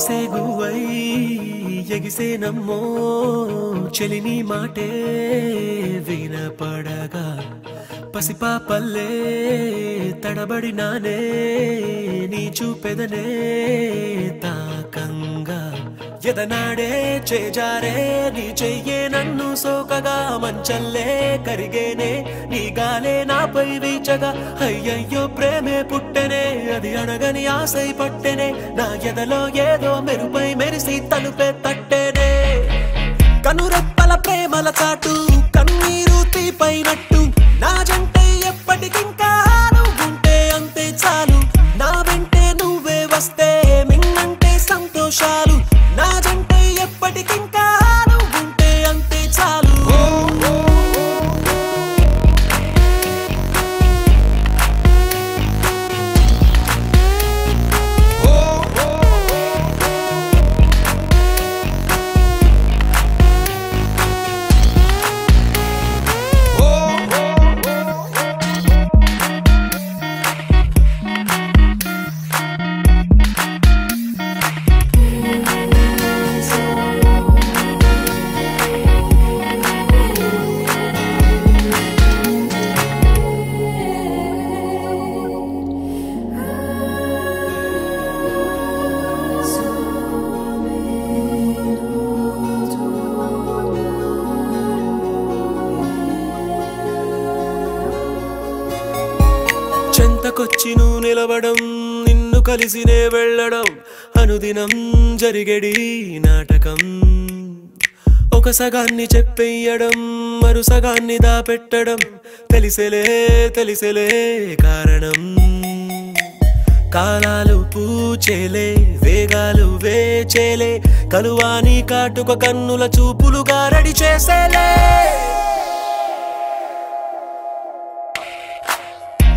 మనసే గువై ఎగిసే నమ్మో చెలిని మాటే వినపడగా పసిపాపల్లే తడబడినానే నీ చూపెదనే తాకంగా ఎదనాడే చేజారే నీ చెయ్యే నన్ను సోకగా మంచల్లే కరిగేనే నీ గాలే నాపై వీచగా అయ్యయ్యో ప్రేమే పుట్టెనే అది అడగని ఆశై పట్టెనే నా ఎదలో ఏదో మెరుపై మెరిసి తలుపే తట్టెనే కనురెప్పల ప్రేమల చాటు కన్నీరు తీపైనట్టు నా జంటే ఎప్పటికింకా నువ్వుంటే అంతే చాలు నా వెంటే నువ్వే వస్తే మిన్నంటే సంతోషాలు నా జంటే ఎప్పటికింకా నువ్వుంటే అంతే చాలు చెంతకొచ్చి నువ్వు నిలవడం నిన్ను కలిసినే వెళ్ళడం అనుదినం జరిగేడి నాటకం ఒక సగాన్ని చెప్పేయడం మరు సగాన్ని దాపెట్టడం తెలిసెలే కారణం కాలాలు పూచేలే వేగాలు వేచేలే కలువాని కాటుక కన్నుల చూపులుగా రెడీ చేసేలే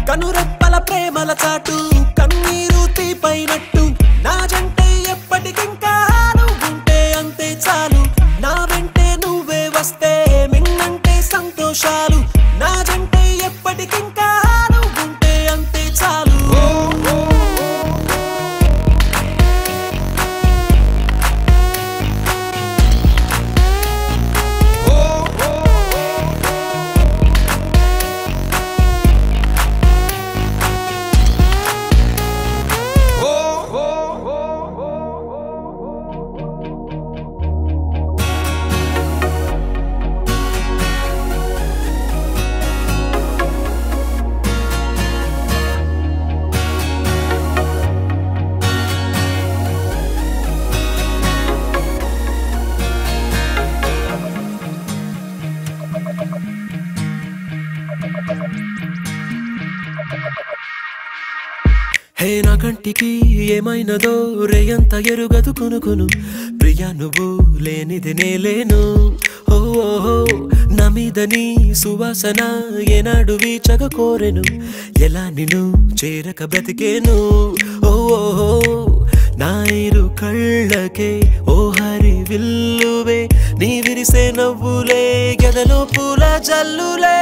కనురెప్పల ప్రేమల చాటు కన్నీరు తీపైనట్టు నా జంటే ఎప్పటికింకా నువ్వుంటే అంతే చాలు నా వెంటే నువ్వే వస్తే మిన్నంటే సంతోషాలు నా జంటే ఎప్పటికింకా నువ్వుంటే అంతే చాలు హే నా కంటికి ఏమైనదో రేయంత ఎరుగదు కొనుకొను ప్రియా నువ్వు లేనిది నేలేను ఓ నా మీద నీ సువాసన ఏనాడు వీచగ కోరెను ఎలా నిన్ను చేరక బ్రతికేను ఓ నా ఇరు కళ్ళకే ఓ హరి విల్లువే నీ విరిసే నవ్వులే గదలో పూల జల్లులే